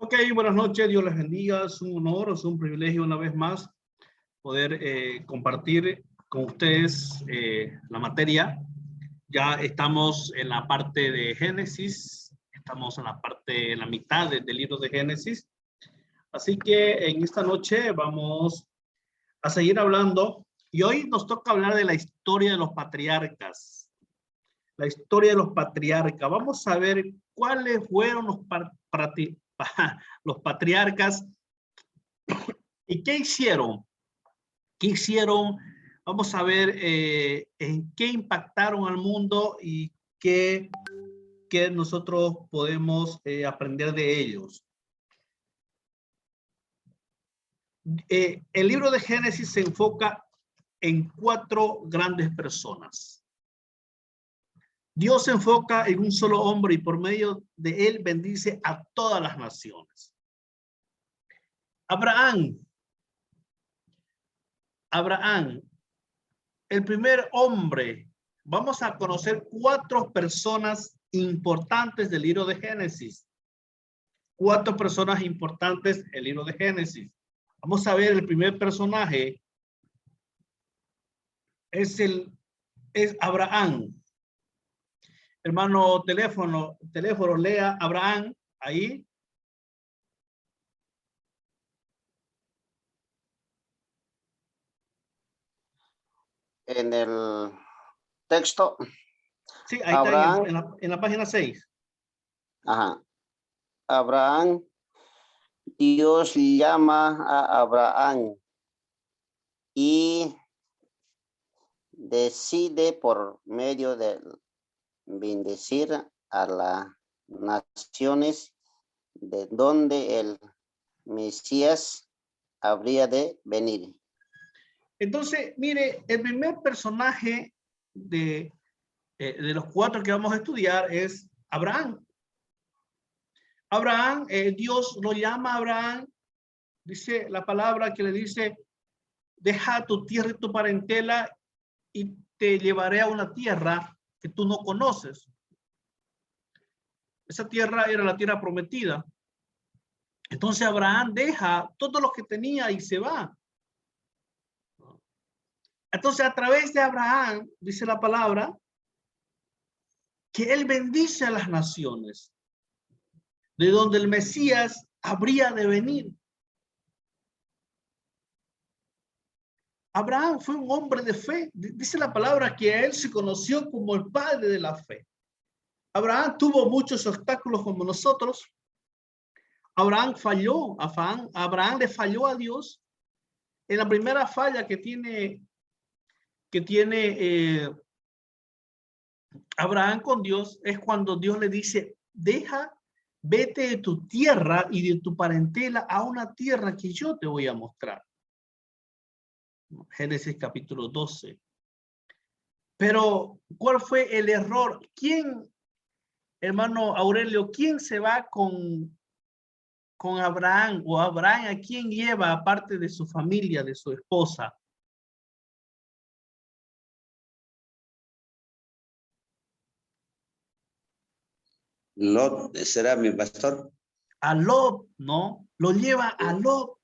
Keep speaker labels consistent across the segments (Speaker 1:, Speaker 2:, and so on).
Speaker 1: Ok, buenas noches, Dios les bendiga. Es un honor, es un privilegio una vez más poder compartir con ustedes la materia. Ya estamos en la parte de Génesis, estamos en la mitad del libro de Génesis. Así que en esta noche vamos a seguir hablando y hoy nos toca hablar de la historia de los patriarcas. La historia de los patriarcas. Vamos a ver cuáles fueron los patriarcas y qué hicieron. ¿Qué hicieron? Vamos a ver en qué impactaron al mundo y qué nosotros podemos aprender de ellos. El libro de Génesis se enfoca en 4 grandes personas. Dios se enfoca en un solo hombre y por medio de él bendice a todas las naciones. Abraham, el primer hombre. Vamos a conocer 4 personas importantes del libro de Génesis. 4 personas importantes del libro de Génesis. Vamos a ver el primer personaje. Es Abraham. Hermano, teléfono, lea Abraham ahí.
Speaker 2: En el texto.
Speaker 1: Sí, ahí
Speaker 2: Abraham,
Speaker 1: está en la página 6.
Speaker 2: Ajá. Abraham, Dios llama a Abraham y decide por medio de bendecir a las naciones de donde el Mesías habría de venir.
Speaker 1: Entonces, mire, el primer personaje de los 4 que vamos a estudiar es Abraham. Abraham, Dios lo llama a Abraham, dice la palabra que le dice, deja tu tierra y tu parentela y te llevaré a una tierra que tú no conoces. Esa tierra era la tierra prometida. Entonces Abraham deja todo lo que tenía y se va. Entonces a través de Abraham, dice la palabra, que él bendice a las naciones, de donde el Mesías habría de venir. Abraham fue un hombre de fe. Dice la palabra que a él se conoció como el padre de la fe. Abraham tuvo muchos obstáculos como nosotros. Abraham falló. Abraham le falló a Dios. En la primera falla que tiene Abraham con Dios es cuando Dios le dice, vete de tu tierra y de tu parentela a una tierra que yo te voy a mostrar. Génesis capítulo 12. Pero, ¿cuál fue el error? Hermano Aurelio, quién se va con Abraham? O Abraham, ¿a quién lleva aparte de su familia, de su esposa?
Speaker 3: Lot será mi pastor.
Speaker 1: A Lot, ¿no? Lo lleva a Lot.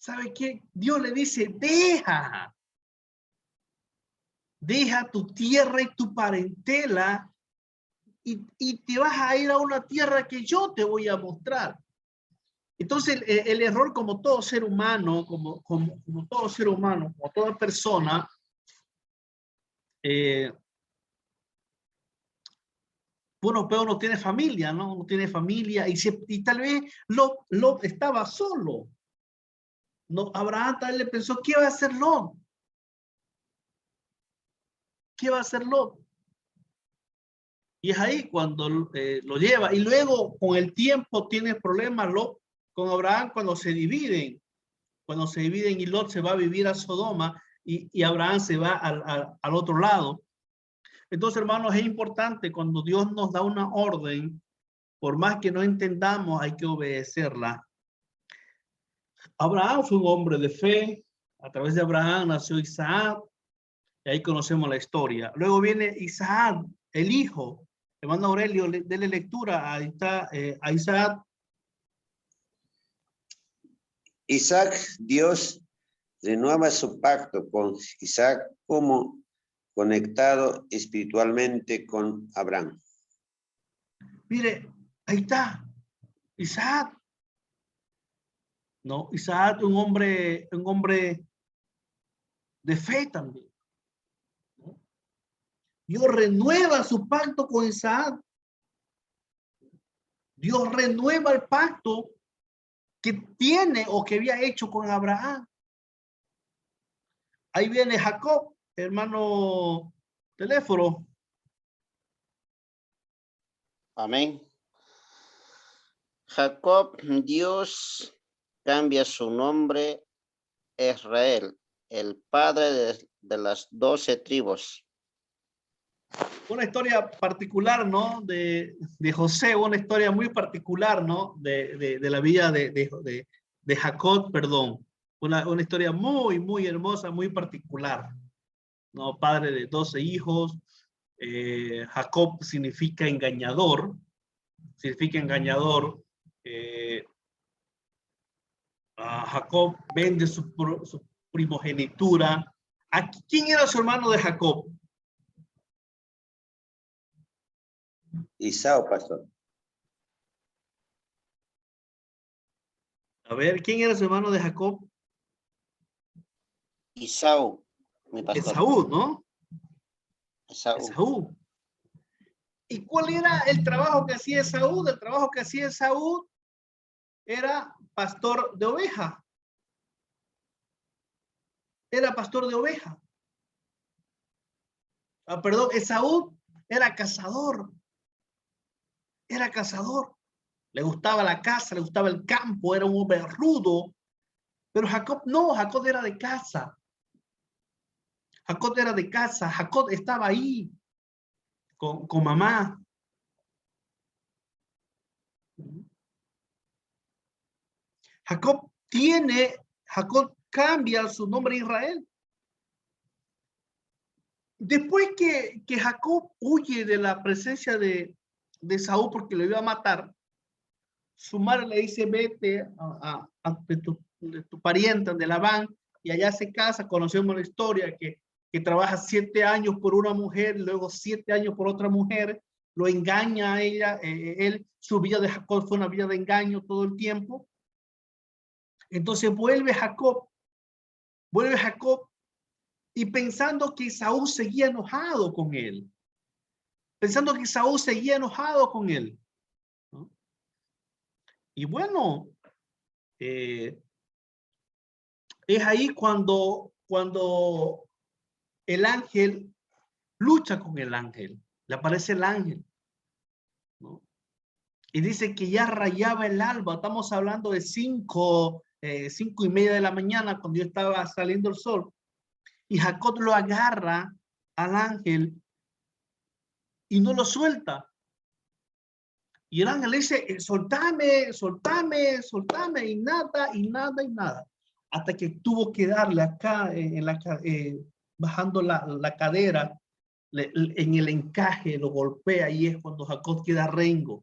Speaker 1: ¿Sabe qué? Dios le dice, deja tu tierra y tu parentela y te vas a ir a una tierra que yo te voy a mostrar. Entonces, el error como todo ser humano, como todo ser humano, como toda persona, bueno, pero uno tiene familia, ¿no? Uno tiene familia y tal vez Lot estaba solo. No, Abraham tal vez le pensó, ¿qué va a hacer Lot? ¿Qué va a hacer Lot? Y es ahí cuando lo lleva. Y luego, con el tiempo, tiene problemas Lot con Abraham cuando se dividen. Cuando se dividen y Lot se va a vivir a Sodoma y Abraham se va al otro lado. Entonces, hermanos, es importante cuando Dios nos da una orden, por más que no entendamos, hay que obedecerla. Abraham fue un hombre de fe. A través de Abraham nació Isaac. Y ahí conocemos la historia. Luego viene Isaac, el hijo. Hermano Aurelio, dele lectura a Isaac.
Speaker 3: Isaac, Dios renueva su pacto con Isaac como conectado espiritualmente con Abraham.
Speaker 1: Mire, ahí está. Isaac. No, Isaac, un hombre de fe también. ¿No? Dios renueva su pacto con Isaac. Dios renueva el pacto que tiene o que había hecho con Abraham. Ahí viene Jacob, hermano teléfono.
Speaker 2: Amén. Jacob, Dios cambia su nombre Israel, el padre de las 12 tribus.
Speaker 1: Una historia particular, ¿no? De José, una historia muy particular, ¿no? De la vida de Jacob, perdón. Una historia muy, muy hermosa, muy particular, ¿no? Padre de 12 hijos. Jacob significa engañador. Significa engañador. Jacob vende su primogenitura. ¿Quién era su hermano de Jacob?
Speaker 3: Isaú, pastor.
Speaker 1: A ver, ¿quién era su hermano de Jacob?
Speaker 2: Esaú, mi pastor.
Speaker 1: Esaú, ¿no?
Speaker 2: Esaú.
Speaker 1: Esaú. ¿Y cuál era el trabajo que hacía Esaú? El trabajo que hacía Esaú era pastor de oveja. Era pastor de oveja. Perdón, Esaú era cazador. Era cazador. Le gustaba la caza, le gustaba el campo, era un hombre rudo. Pero Jacob no, Jacob era de casa. Jacob era de casa. Jacob estaba ahí con mamá. Jacob cambia su nombre a Israel. Después que Jacob huye de la presencia de Saúl porque lo iba a matar, su madre le dice, vete de tu pariente, de Labán, y allá se casa. Conocemos la historia que trabaja 7 años por una mujer, luego 7 años por otra mujer, lo engaña a ella, su vida de Jacob fue una vida de engaño todo el tiempo. Entonces vuelve Jacob, y pensando que Saúl seguía enojado con él. ¿No? Y bueno, es ahí cuando el ángel lucha con el ángel. Le aparece el ángel, ¿no? Y dice que ya rayaba el alba. Estamos hablando de 5:30 de la mañana, cuando ya estaba saliendo el sol. Y Jacob lo agarra al ángel y no lo suelta. Y el ángel le dice, soltame, y nada. Hasta que tuvo que darle acá, bajando la cadera, en el encaje, lo golpea, y es cuando Jacob queda rengo.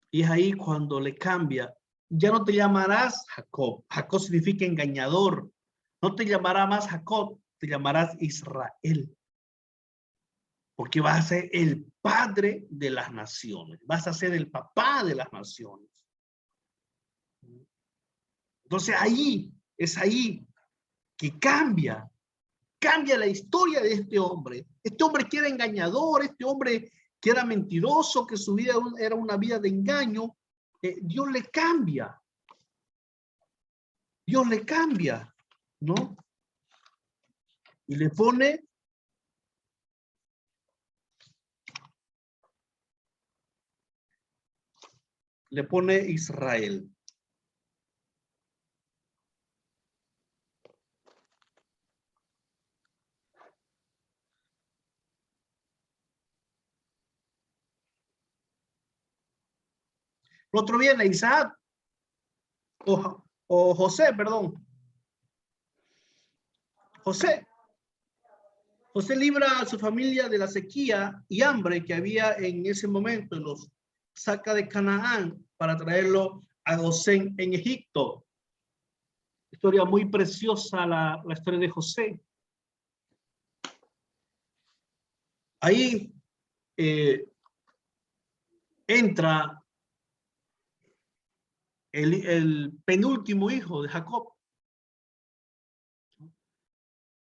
Speaker 1: Y es ahí cuando le cambia. Ya no te llamarás Jacob. Jacob significa engañador. No te llamará más Jacob, te llamarás Israel. Porque vas a ser el padre de las naciones. Vas a ser el papá de las naciones. Entonces es ahí que cambia la historia de este hombre. Este hombre que era engañador, este hombre que era mentiroso, que su vida era una vida de engaño. Dios le cambia. ¿No? Y le pone Israel. Lo otro viene Isaac o José, perdón. José libra a su familia de la sequía y hambre que había en ese momento. Los saca de Canaán para traerlo a José en Egipto. Historia muy preciosa la historia de José. Ahí entra el penúltimo hijo de Jacob.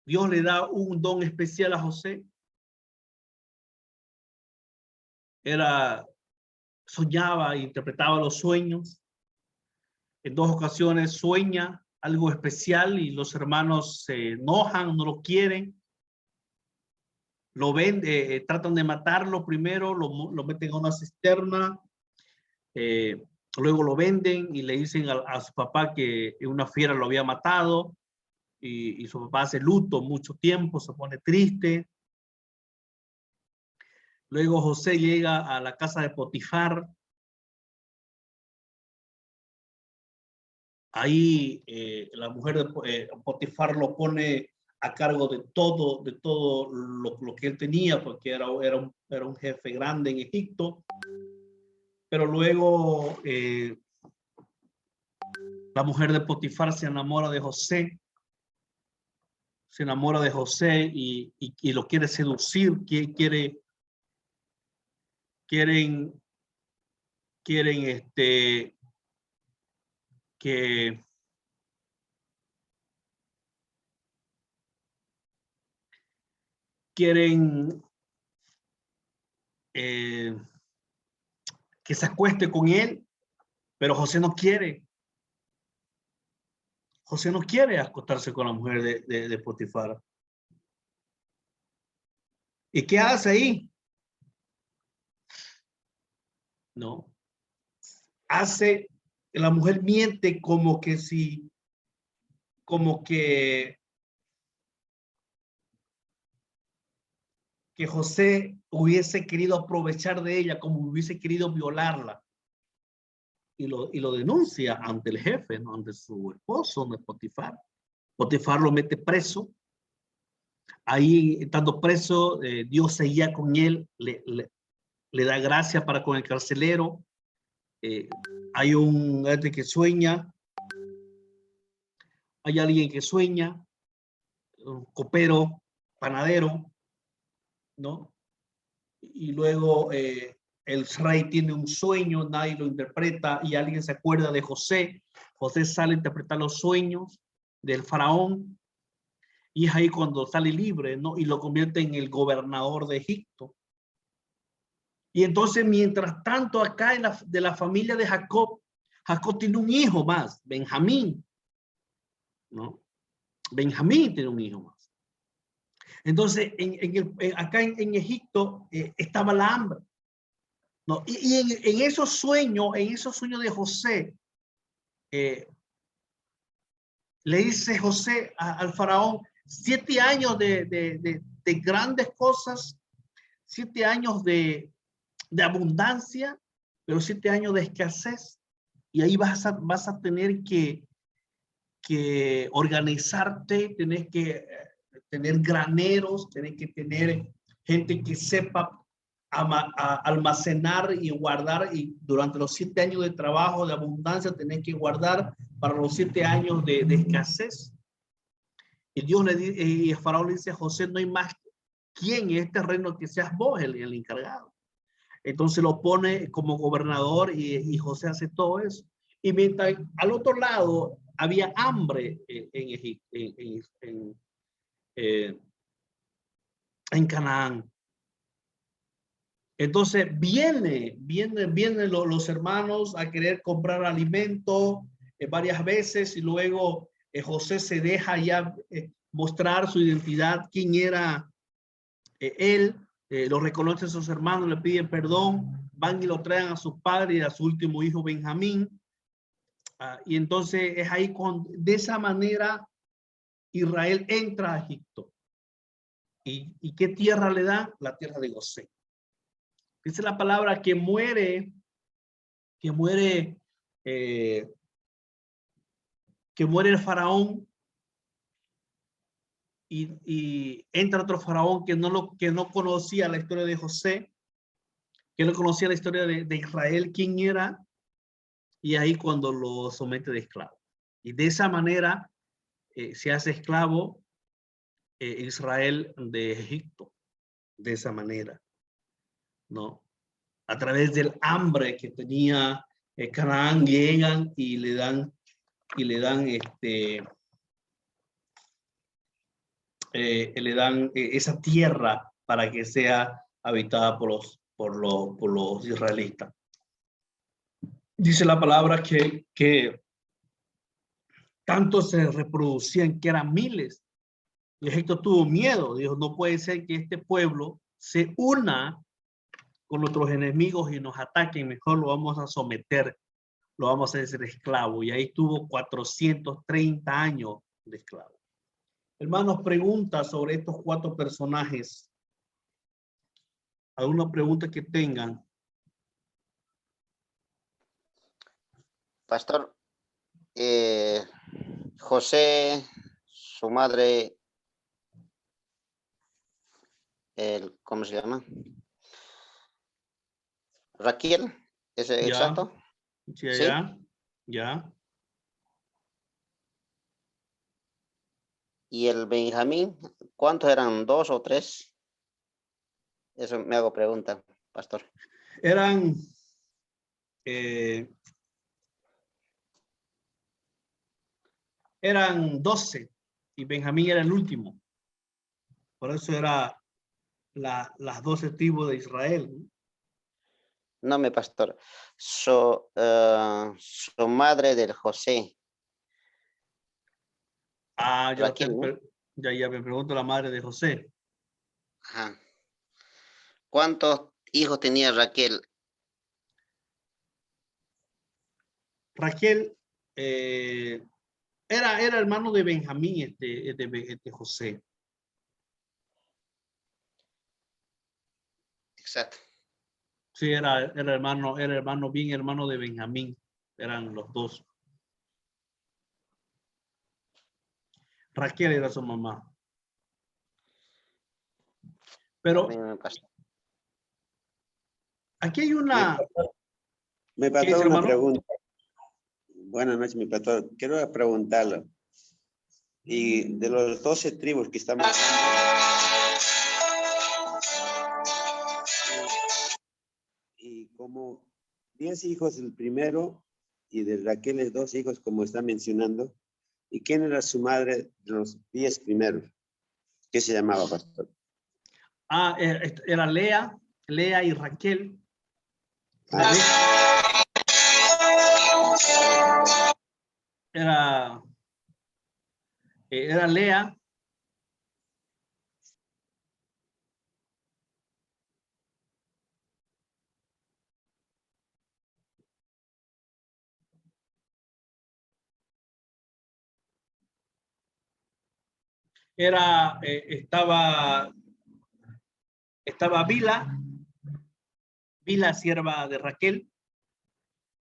Speaker 1: Dios le da un don especial a José. Soñaba e interpretaba los sueños. En 2 ocasiones sueña algo especial y los hermanos se enojan, no lo quieren. Lo ven, tratan de matarlo primero, lo meten a una cisterna, luego lo venden y le dicen a su papá que una fiera lo había matado y su papá hace luto mucho tiempo, se pone triste. Luego José llega a la casa de Potifar. Ahí la mujer de Potifar lo pone a cargo de todo lo que él tenía, porque era un jefe grande en Egipto. Pero luego la mujer de Potifar se enamora de José. Se enamora de José y lo quiere seducir, quieren que quieren que se acueste con él, pero José no quiere. José no quiere acostarse con la mujer de Potifar. ¿Y qué hace ahí? No. La mujer miente como que José hubiese querido aprovechar de ella, como hubiese querido violarla. Y lo denuncia ante el jefe, ¿no? Ante su esposo, de Potifar. Potifar lo mete preso. Ahí, estando preso, Dios seguía con él, le da gracia para con el carcelero. Hay un que sueña, hay alguien que sueña, un copero, panadero, ¿no? Y luego el rey tiene un sueño, nadie lo interpreta y alguien se acuerda de José. José sale a interpretar los sueños del faraón y es ahí cuando sale libre, ¿no? Y lo convierte en el gobernador de Egipto. Y entonces, mientras tanto, acá de la familia de Jacob, Jacob tiene un hijo más, Benjamín, ¿no? Benjamín tiene un hijo más. Entonces, acá en Egipto estaba la hambre, ¿no? Y en esos sueños de José, le dice José al faraón, 7 años de grandes cosas, 7 años de abundancia, pero 7 años de escasez. Y ahí vas a tener que organizarte, tenés que tener graneros, tenés que tener gente que sepa almacenar y guardar, y durante los 7 años de trabajo, de abundancia, tenés que guardar para los 7 años de escasez. Y Dios y el faraón le dice a José, no hay más quien en este reino que seas vos el encargado. Entonces lo pone como gobernador y José hace todo eso. Y mientras al otro lado había hambre en Egipto, en Canaán. Entonces vienen los hermanos a querer comprar alimento varias veces y luego José se deja ya mostrar su identidad, quién era él. Lo reconocen sus hermanos, le piden perdón, van y lo traen a su padre y a su último hijo Benjamín. Y entonces es ahí de esa manera Israel entra a Egipto. ¿Y qué tierra le da? La tierra de Gosén. Dice la palabra que muere el faraón y entra otro faraón que no conocía la historia de José, que no conocía la historia de Israel, quién era. y ahí cuando lo somete de esclavo. Y de esa manera se hace esclavo Israel de Egipto, de esa manera, ¿no? A través del hambre que tenía Canaán, llegan y le dan esa tierra para que sea habitada por los israelitas. Dice la palabra que tanto se reproducían que eran miles. Y Egipto tuvo miedo. Dijo, no puede ser que este pueblo se una con nuestros enemigos y nos ataquen. Mejor lo vamos a someter, lo vamos a hacer esclavo. Y ahí tuvo 430 años de esclavo. Hermanos, preguntas sobre estos 4 personajes. ¿Alguna pregunta que tengan?
Speaker 2: Pastor, José, su madre, ¿cómo se llama? Raquel, ¿es exacto?
Speaker 1: Ya,
Speaker 2: ¿Sí?
Speaker 1: ya.
Speaker 2: ¿Y el Benjamín? ¿Cuántos eran? ¿2 o 3? Eso me hago pregunta, pastor.
Speaker 1: Eran eran 12 y Benjamín era el último. Por eso era las 12 tribus de Israel.
Speaker 2: No, mi pastor. Su madre del José. Raquel, ¿no?
Speaker 1: Ya me pregunto la madre de José.
Speaker 2: Ajá. ¿Cuántos hijos tenía Raquel?
Speaker 1: Raquel era hermano de Benjamín, José.
Speaker 2: Exacto.
Speaker 1: Sí, era hermano de Benjamín. Eran los dos. Raquel era su mamá. Pero
Speaker 2: Amén, pastor.
Speaker 1: aquí hay una...
Speaker 3: Me
Speaker 1: ¿Qué dice,
Speaker 3: pasó una
Speaker 1: hermano?
Speaker 3: pregunta. Buenas noches, mi pastor. Quiero preguntarle. Y de los 12 tribus que estamos y como 10 hijos el primero y de Raquel 2 hijos como está mencionando, ¿y quién era su madre de los 10 primeros? ¿Qué se llamaba, pastor?
Speaker 1: Era Lea y Raquel. Era Lea. Estaba Bila, sierva de Raquel.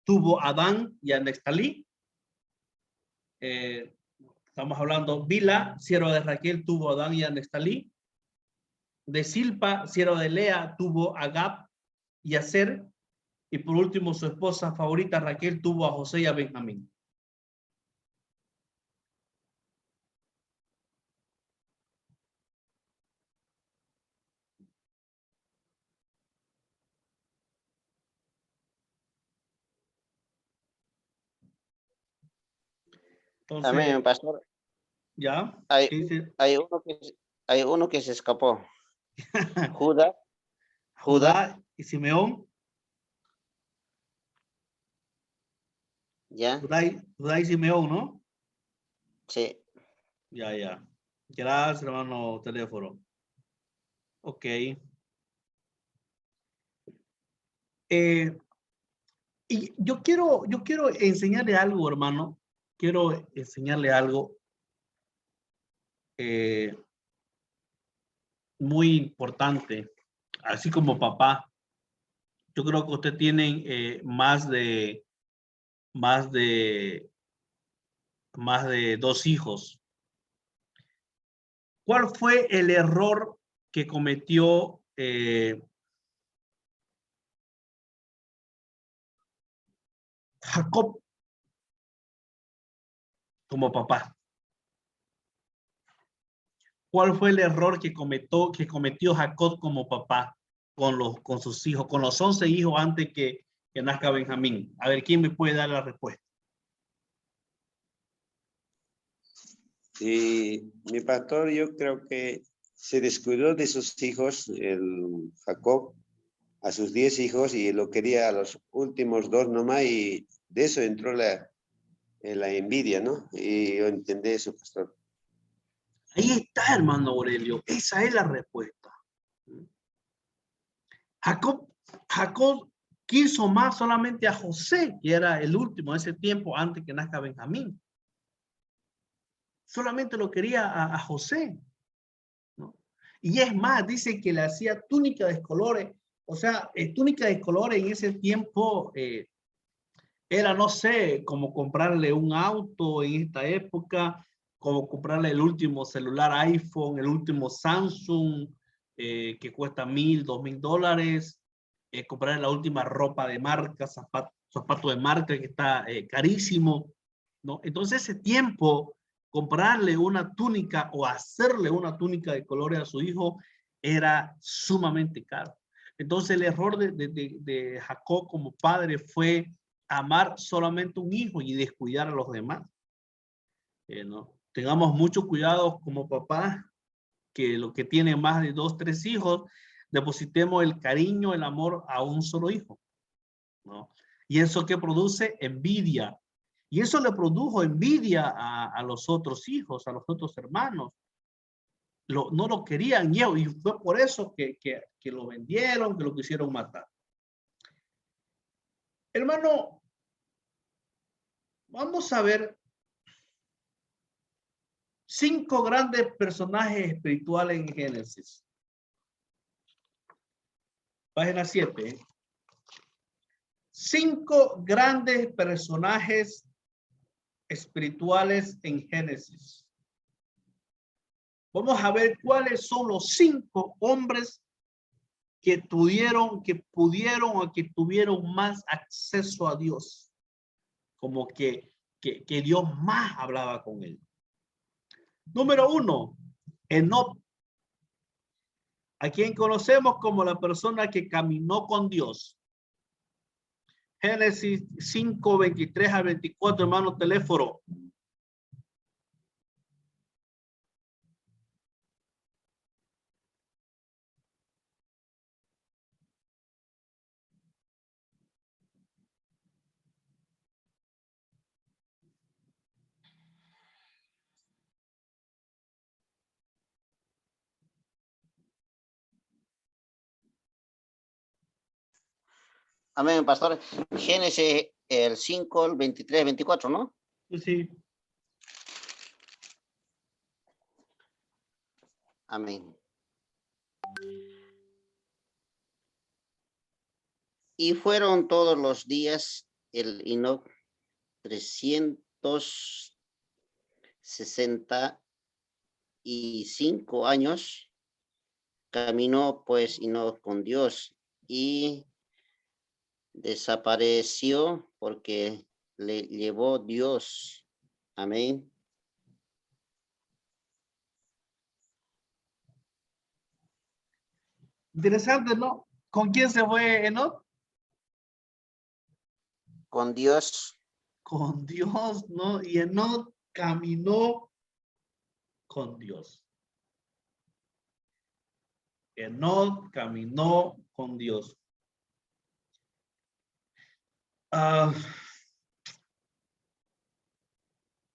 Speaker 1: Tuvo a Adán y a Neftalí. Estamos hablando, Bila, sierva de Raquel, tuvo a Adán y a Neftalí. De Silpa, sierva de Lea, tuvo a Gad y a Ser. Y por último, su esposa favorita, Raquel, tuvo a José y a Benjamín. Entonces,
Speaker 2: Amén, pastor.
Speaker 1: ¿ya?
Speaker 2: Hay,
Speaker 1: ¿Qué dice?
Speaker 2: hay uno que se escapó. Judá.
Speaker 1: Judá y Simeón.
Speaker 2: ¿Ya?
Speaker 1: Judá y Simeón, ¿no?
Speaker 2: Sí.
Speaker 1: Ya. Gracias, hermano teléfono. Ok. Y yo quiero enseñarle algo, hermano. Quiero enseñarle algo muy importante, así como papá. Yo creo que usted tiene más de 2 hijos. ¿Cuál fue el error que cometió Jacob como papá. ¿Cuál fue el error que cometió Jacob como papá con sus hijos, con los 11 hijos antes que nazca Benjamín? A ver, ¿quién me puede dar la respuesta?
Speaker 3: Y mi pastor, yo creo que se descuidó de sus hijos, el Jacob, a sus 10 hijos, y lo quería a los últimos 2 nomás, y de eso entró la envidia, ¿no? Y yo entendí eso, pastor.
Speaker 1: Ahí está, hermano Aurelio. Esa es la respuesta. Jacob quiso más solamente a José, que era el último de ese tiempo antes que nazca Benjamín. Solamente lo quería a José, ¿no? Y es más, dice que le hacía túnica de colores. O sea, túnica de colores en ese tiempo era, no sé, como comprarle un auto en esta época, como comprarle el último celular iPhone, el último Samsung, que cuesta $1,000, $2,000, comprarle la última ropa de marca, zapato de marca que está carísimo, ¿no? Entonces ese tiempo, comprarle una túnica o hacerle una túnica de colores a su hijo era sumamente caro. Entonces el error de Jacob como padre fue amar solamente un hijo y descuidar a los demás. ¿No? Tengamos mucho cuidado como papás, que lo que tiene más de 2, 3 hijos, depositemos el cariño, el amor a un solo hijo, ¿no? Y eso que produce envidia. Y eso le produjo envidia a los otros hijos, a los otros hermanos. No lo querían y fue por eso que lo vendieron, que lo quisieron matar. Hermano, vamos a ver 5 grandes personajes espirituales en Génesis. Página 7. 5 grandes personajes espirituales en Génesis. Vamos a ver cuáles son los 5 hombres que pudieron o que tuvieron más acceso a Dios. Como que Dios más hablaba con él. Número 1, Enoc, a quien conocemos como la persona que caminó con Dios. Génesis 5, 23 al 24, hermano teléfono.
Speaker 2: Amén, pastor. Génesis el 5, el 23, 24, ¿no?
Speaker 1: Sí.
Speaker 2: Amén. Y fueron todos los días el Enoc 365 años. Caminó pues Enoc con Dios y desapareció porque le llevó Dios. Amén.
Speaker 1: Interesante, ¿no? ¿Con quién se fue Enoc?
Speaker 2: Con Dios.
Speaker 1: Con Dios, ¿no? Y Enoc caminó con Dios. Enoc caminó con Dios.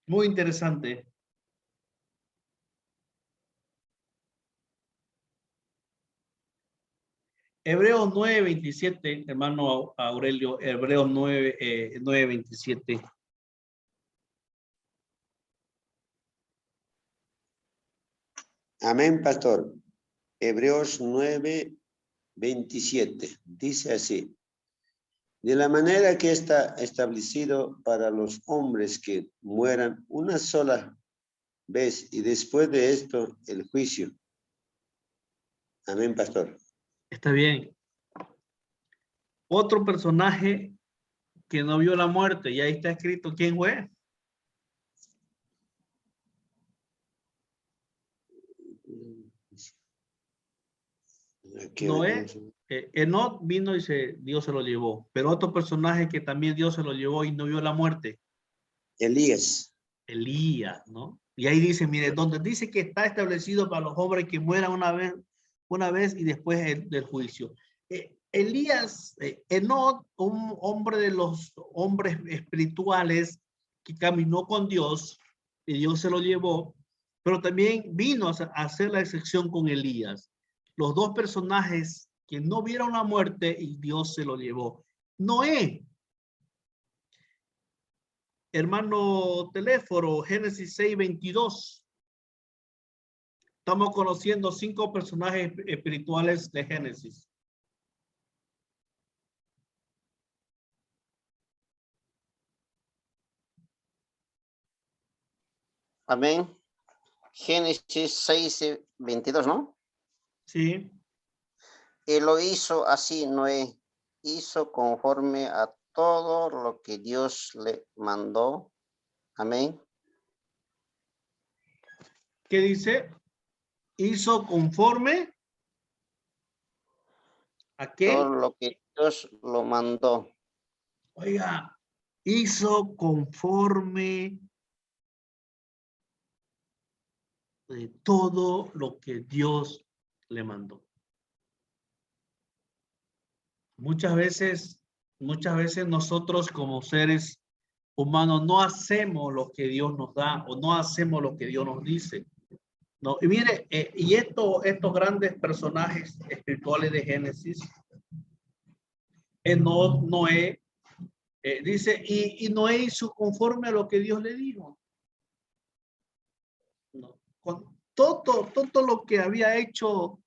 Speaker 1: Muy interesante. Hebreos 9:27, hermano Aurelio, Hebreos 9:27.
Speaker 3: Amén, pastor. Hebreos 9:27. Dice así. De la manera que está establecido para los hombres que mueran una sola vez y después de esto el juicio. Amén, pastor.
Speaker 1: Está bien. Otro personaje que no vio la muerte. Y ahí está escrito quién fue. Noé. Enoc vino y Dios se lo llevó. Pero otro personaje que también Dios se lo llevó y no vio la muerte.
Speaker 3: Elías.
Speaker 1: Elías, ¿no? Y ahí dice, mire, donde dice que está establecido para los hombres que mueran una vez y después del juicio. Elías, Enoc, un hombre de los hombres espirituales que caminó con Dios y Dios se lo llevó, pero también vino a hacer la excepción con Elías. Los dos personajes que no vieron la muerte y Dios se lo llevó. Noé, hermano Teléfono, Génesis 6:22. Estamos conociendo 5 personajes espirituales de Génesis.
Speaker 2: Amén. Génesis 6:22, ¿no?
Speaker 1: Sí.
Speaker 2: Y lo hizo así, Noé hizo conforme a todo lo que Dios le mandó. Amén.
Speaker 1: ¿Qué dice? Hizo conforme a qué.
Speaker 2: Todo lo que Dios lo mandó.
Speaker 1: Oiga, hizo conforme de todo lo que Dios le mandó. Muchas veces nosotros como seres humanos no hacemos lo que Dios nos da o no hacemos lo que Dios nos dice. No, y mire, y estos grandes personajes espirituales de Génesis, Noé, dice, y Noé hizo conforme a lo que Dios le dijo. No, con todo lo que había hecho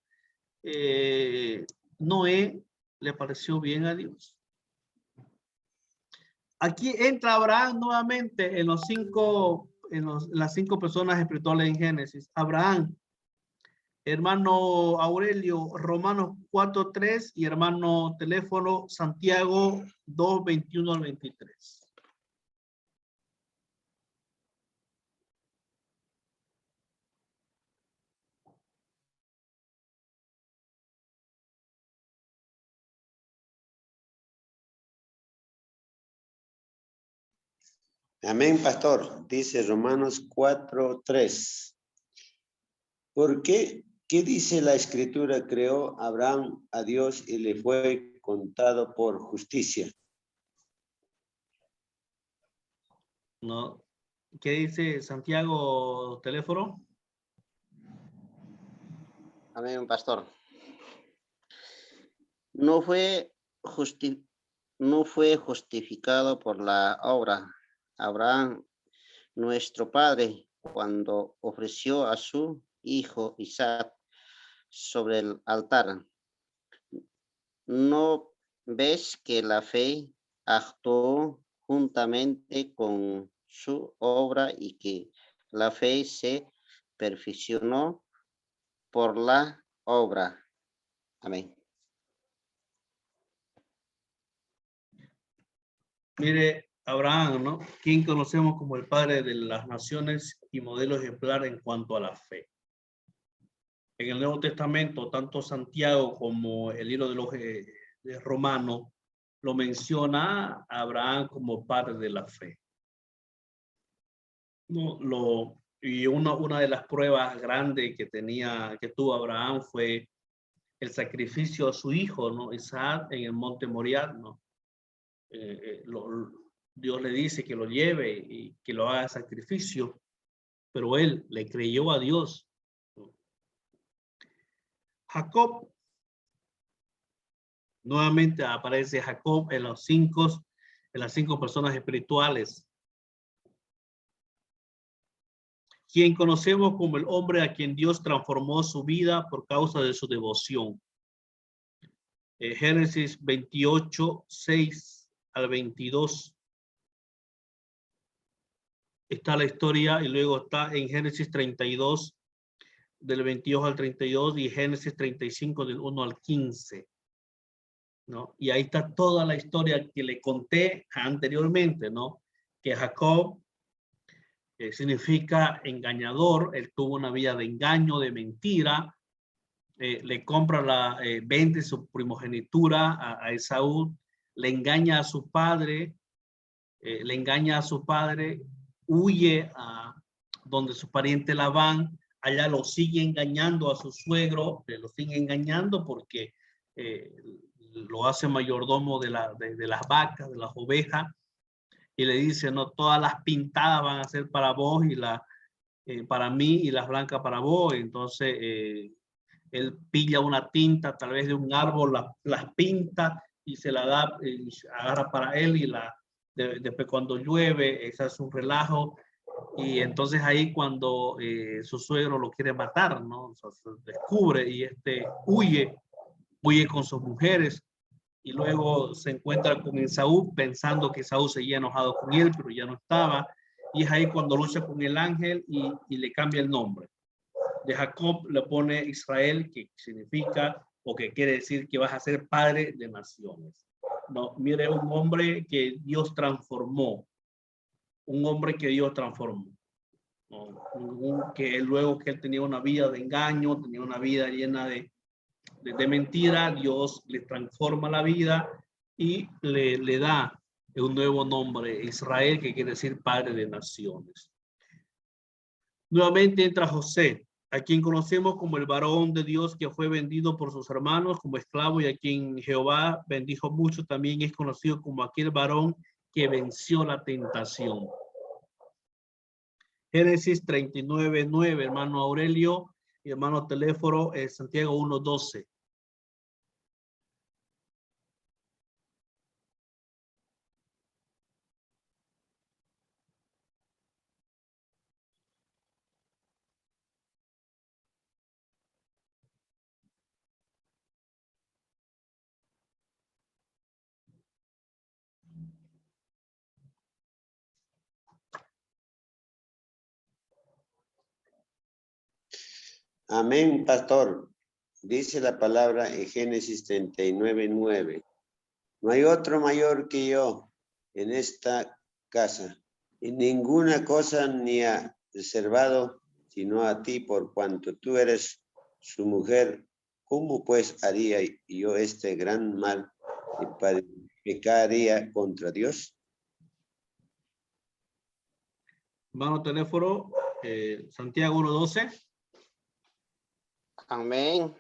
Speaker 1: Noé le pareció bien a Dios. Aquí entra Abraham nuevamente en las 5 personas espirituales en Génesis. Abraham, hermano Aurelio, Romanos 4:3 y hermano Teléfono, Santiago 2:21 al 23.
Speaker 3: Amén, pastor. Dice Romanos 4:3. ¿Por qué? ¿Qué dice la escritura? Creó Abraham a Dios y le fue contado por justicia.
Speaker 1: ¿No? ¿Qué dice Santiago Teléfono?
Speaker 2: Amén, pastor. No fue justificado por la obra. Abraham, nuestro padre, cuando ofreció a su hijo Isaac sobre el altar. ¿No ves que la fe actuó juntamente con su obra y que la fe se perfeccionó por la obra? Amén.
Speaker 1: Mire, Abraham, ¿no? Quien conocemos como el padre de las naciones y modelo ejemplar en cuanto a la fe. En el Nuevo Testamento, tanto Santiago como el libro de los de Romanos lo menciona a Abraham como padre de la fe. No, y una de las pruebas grandes que tuvo Abraham fue el sacrificio a su hijo, ¿no? Isaac en el monte Moriah, ¿no? Dios le dice que lo lleve y que lo haga sacrificio, pero él le creyó a Dios. Jacob, nuevamente aparece Jacob en las 5 personas espirituales, quien conocemos como el hombre a quien Dios transformó su vida por causa de su devoción. Génesis 28:6 al 22. Está la historia y luego está en Génesis 32 del 22 al 32 y Génesis 35 del 1 al 15. ¿no? Y ahí está toda la historia que le conté anteriormente, ¿no? Que Jacob significa engañador, él tuvo una vida de engaño, de mentira, le compra vende su primogenitura a Esaú, le engaña a su padre, huye a donde su pariente Labán, allá lo sigue engañando a su suegro, lo sigue engañando porque lo hace mayordomo de las vacas, de las ovejas, y le dice, no, todas las pintadas van a ser para vos y para mí y las blancas para vos. Entonces él pilla una tinta tal vez de un árbol, las pinta y se la da, agarra para él y después cuando llueve, ese es un relajo. Y entonces ahí cuando su suegro lo quiere matar, ¿no? O sea, se descubre y huye con sus mujeres y luego se encuentra con Esaú pensando que Esaú seguía enojado con él, pero ya no estaba. Y es ahí cuando lucha con el ángel y le cambia el nombre. De Jacob le pone Israel, que significa o que quiere decir que vas a ser padre de naciones. No, mire, un hombre que Dios transformó. Un hombre que Dios transformó. Que luego que él tenía una vida de engaño, tenía una vida llena de mentira, Dios le transforma la vida y le da un nuevo nombre, Israel, que quiere decir padre de naciones. Nuevamente entra José, a quien conocemos como el varón de Dios que fue vendido por sus hermanos como esclavo y a quien Jehová bendijo mucho, también es conocido como aquel varón que venció la tentación. Génesis 39:9, hermano Aurelio y hermano Teléfono, Santiago 1:12.
Speaker 3: Amén, pastor. Dice la palabra en Génesis 39:9. No hay otro mayor que yo en esta casa, y ninguna cosa ni ha reservado sino a ti, por cuanto tú eres su mujer. ¿Cómo pues haría yo este gran mal y pecaría contra Dios?
Speaker 1: Hermano Teléfono, Santiago 1:12.
Speaker 2: Amén.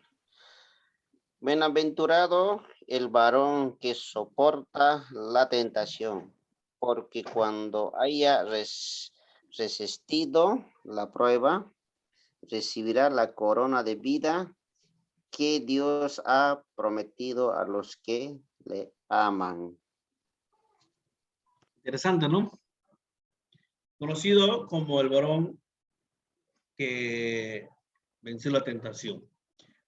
Speaker 2: Bienaventurado el varón que soporta la tentación, porque cuando haya resistido la prueba, recibirá la corona de vida que Dios ha prometido a los que le aman.
Speaker 1: Interesante, ¿no? Conocido como el varón que venció la tentación.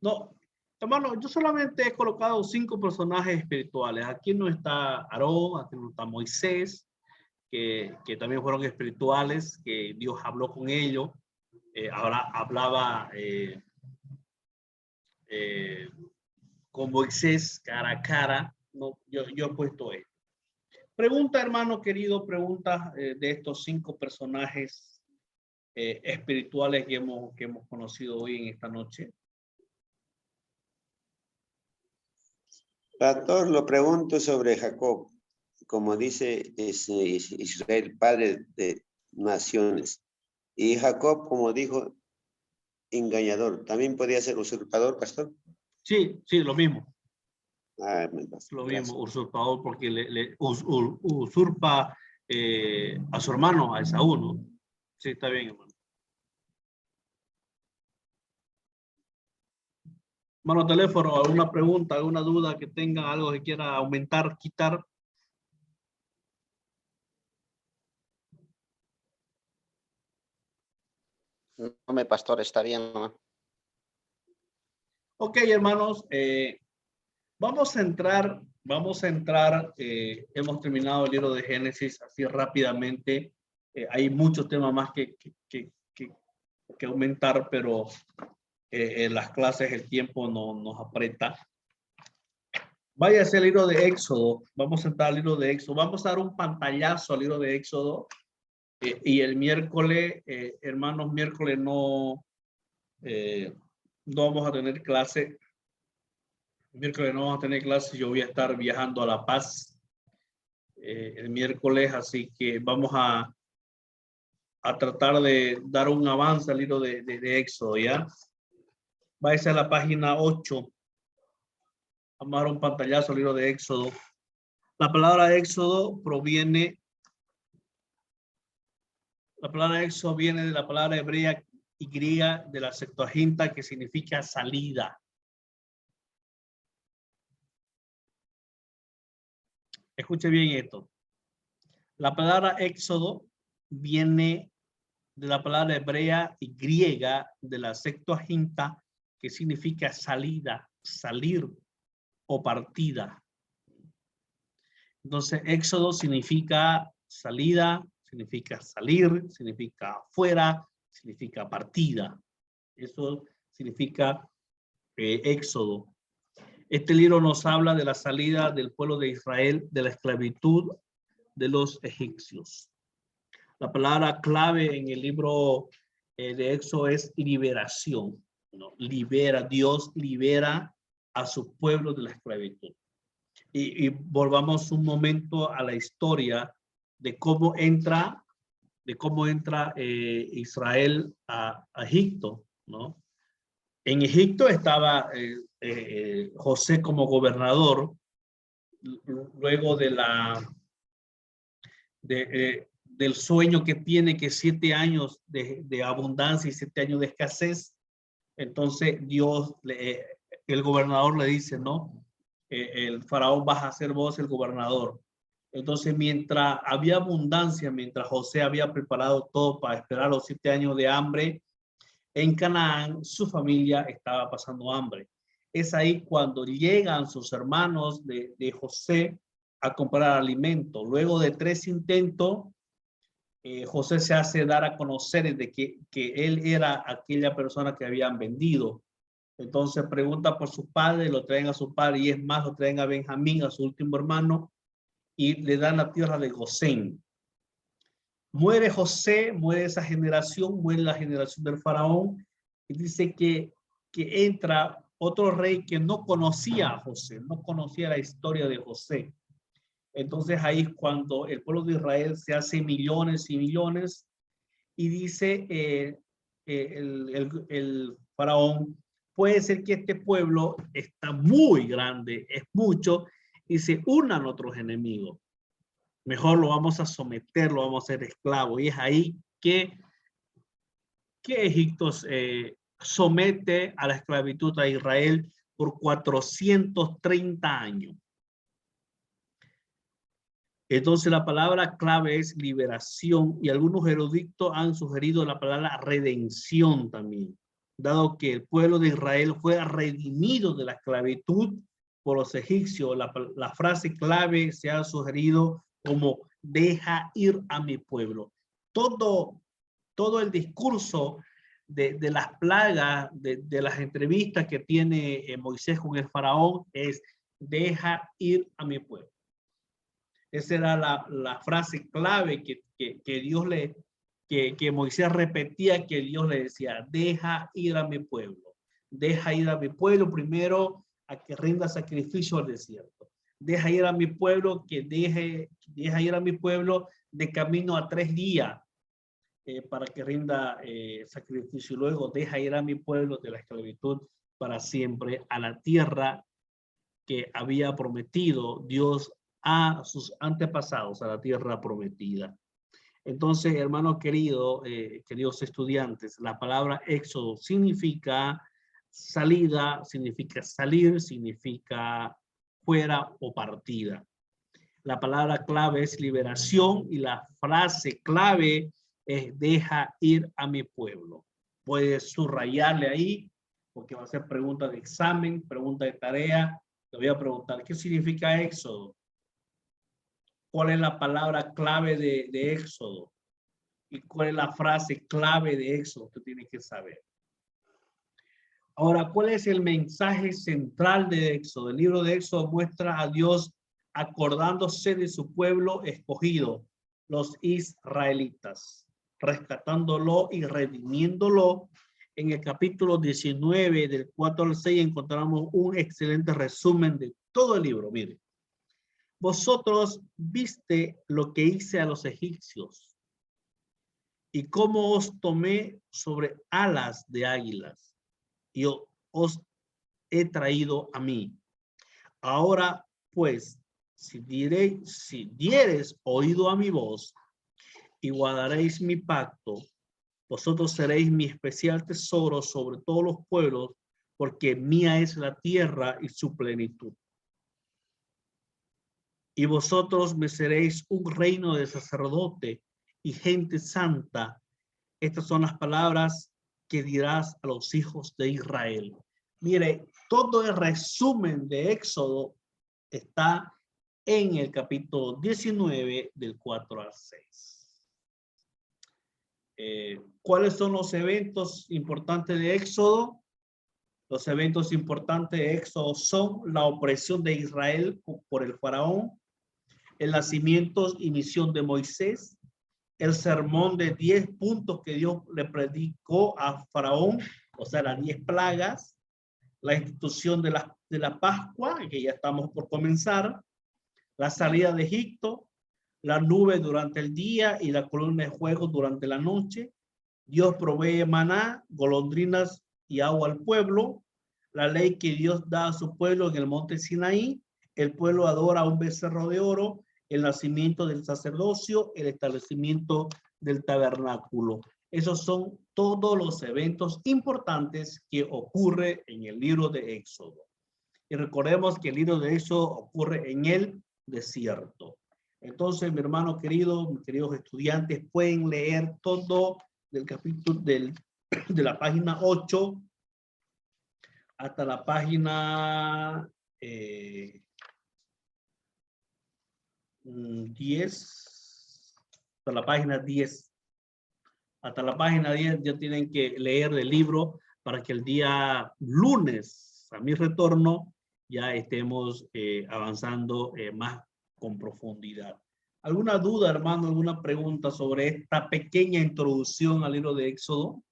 Speaker 1: No, hermano, yo solamente he colocado 5 personajes espirituales. Aquí no está Aarón, aquí no está Moisés, que también fueron espirituales, que Dios habló con ellos. Ahora hablaba con Moisés cara a cara. No, yo he puesto esto. Pregunta, hermano querido, pregunta de estos 5 personajes espirituales que hemos conocido hoy en esta noche.
Speaker 3: Pastor, lo pregunto sobre Jacob. Como dice, es Israel, padre de naciones. Y Jacob, como dijo, engañador. ¿También podría ser usurpador, pastor?
Speaker 1: Sí, lo mismo.
Speaker 3: Ah,
Speaker 1: Lo
Speaker 3: gracias.
Speaker 1: mismo, usurpador, porque le usurpa a su hermano, a Esaú, ¿no? Sí, está bien, hermano. Hermano Teléfono, ¿alguna pregunta, alguna duda que tenga, algo que quiera aumentar, quitar?
Speaker 2: No, pastor, está bien, ¿no?
Speaker 1: Ok, hermanos, vamos a entrar, hemos terminado el libro de Génesis así rápidamente. Hay muchos temas más que aumentar, pero en las clases el tiempo nos aprieta. Váyase al libro de Éxodo. Vamos a entrar al libro de Éxodo. Vamos a dar un pantallazo al libro de Éxodo. Y el miércoles, hermanos, miércoles no vamos a tener clase. Miércoles no vamos a tener clase. Yo voy a estar viajando a La Paz el miércoles, así que vamos a tratar de dar un avance al libro de Éxodo, ¿ya? Váyase a la página 8. Vamos a dar un pantallazo al libro de Éxodo. La palabra Éxodo proviene, la palabra Éxodo viene de la palabra hebrea y griega de la Septuaginta, que significa salida. Escuche bien esto. La palabra Éxodo viene de la palabra hebrea y griega de la Septuaginta, que significa salida, salir o partida. Entonces, Éxodo significa salida, significa salir, significa fuera, significa partida. Eso significa Éxodo. Este libro nos habla de la salida del pueblo de Israel de la esclavitud de los egipcios. La palabra clave en el libro de Éxodo es liberación, ¿no? Dios libera a su pueblo de la esclavitud. Y volvamos un momento a la historia de cómo entra Israel a Egipto, ¿no? En Egipto estaba José como gobernador, luego del sueño que tiene, que 7 años de abundancia y 7 años de escasez. Entonces el gobernador le dice, no, el faraón vas a ser vos el gobernador. Entonces, mientras había abundancia, mientras José había preparado todo para esperar los 7 años de hambre, en Canaán su familia estaba pasando hambre. Es ahí cuando llegan sus hermanos de José a comprar alimento. Luego de 3 intentos, José se hace dar a conocer de que él era aquella persona que habían vendido. Entonces pregunta por su padre, lo traen a su padre, y es más, lo traen a Benjamín, a su último hermano, y le dan la tierra de Gosén. Muere José, muere esa generación, muere la generación del faraón, y dice que entra otro rey que no conocía a José, no conocía la historia de José. Entonces ahí es cuando el pueblo de Israel se hace millones y millones, y dice el faraón, puede ser que este pueblo está muy grande, es mucho, y se unan otros enemigos. Mejor lo vamos a someter, lo vamos a hacer esclavo. Y es ahí que Egipto somete a la esclavitud a Israel por 430 años. Entonces la palabra clave es liberación, y algunos eruditos han sugerido la palabra redención también, dado que el pueblo de Israel fue redimido de la esclavitud por los egipcios. La frase clave se ha sugerido como deja ir a mi pueblo. Todo el discurso de las plagas, de las entrevistas que tiene Moisés con el faraón es deja ir a mi pueblo. Esa era la frase clave que Dios que Moisés repetía, que Dios le decía, deja ir a mi pueblo. Deja ir a mi pueblo primero a que rinda sacrificio al desierto. Deja ir a mi pueblo, deja ir a mi pueblo de camino a 3 días para que rinda sacrificio. Luego deja ir a mi pueblo de la esclavitud para siempre a la tierra que había prometido Dios a sus antepasados, a la tierra prometida. Entonces, hermanos queridos, queridos estudiantes, la palabra éxodo significa salida, significa salir, significa fuera o partida. La palabra clave es liberación, y la frase clave es deja ir a mi pueblo. Puedes subrayarle ahí, porque va a ser pregunta de examen, pregunta de tarea. Te voy a preguntar, ¿qué significa éxodo? ¿Cuál es la palabra clave de éxodo? ¿Y cuál es la frase clave de éxodo? Tú tienes que saber. Ahora, ¿cuál es el mensaje central de Éxodo? El libro de Éxodo muestra a Dios acordándose de su pueblo escogido, los israelitas, rescatándolo y redimiéndolo. En el capítulo 19, del 4 al 6, encontramos un excelente resumen de todo el libro. Mire, vosotros viste lo que hice a los egipcios y cómo os tomé sobre alas de águilas y os he traído a mí. Ahora, pues, si diereis oído a mi voz y guardaréis mi pacto, vosotros seréis mi especial tesoro sobre todos los pueblos, porque mía es la tierra y su plenitud. Y vosotros me seréis un reino de sacerdote y gente santa. Estas son las palabras que dirás a los hijos de Israel. Mire, todo el resumen de Éxodo está en el capítulo 19 del 4 al 6. ¿Cuáles son los eventos importantes de Éxodo? Los eventos importantes de Éxodo son la opresión de Israel por el faraón, el nacimiento y misión de Moisés, el sermón de 10 puntos que Dios le predicó a faraón, o sea, las 10 plagas, la institución de la Pascua, que ya estamos por comenzar, la salida de Egipto, la nube durante el día y la columna de fuego durante la noche. Dios provee maná, golondrinas y agua al pueblo. La ley que Dios da a su pueblo en el monte Sinaí. El pueblo adora a un becerro de oro. El nacimiento del sacerdocio. El establecimiento del tabernáculo. Esos son todos los eventos importantes que ocurre en el libro de Éxodo. Y recordemos que el libro de Éxodo ocurre en el desierto. Entonces, mi hermano querido, mis queridos estudiantes, pueden leer todo del capítulo de la página 8 hasta la página 10, hasta la página 10. Hasta la página 10 ya tienen que leer el libro para que el día lunes, a mi retorno, ya estemos avanzando más con profundidad. ¿Alguna duda, hermano, alguna pregunta sobre esta pequeña introducción al libro de Éxodo?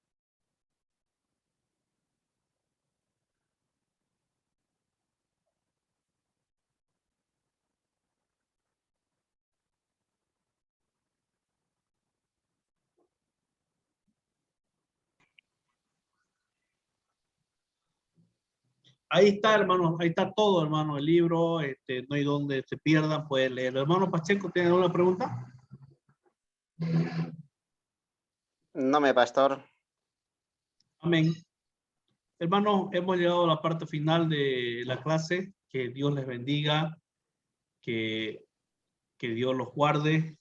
Speaker 1: Ahí está, hermano, ahí está todo, hermano, el libro, no hay donde se pierdan, pueden leer. Hermano Pacheco, ¿tiene alguna pregunta?
Speaker 2: No me, pastor.
Speaker 1: Amén. Hermanos, hemos llegado a la parte final de la clase. Que Dios les bendiga, que Dios los guarde.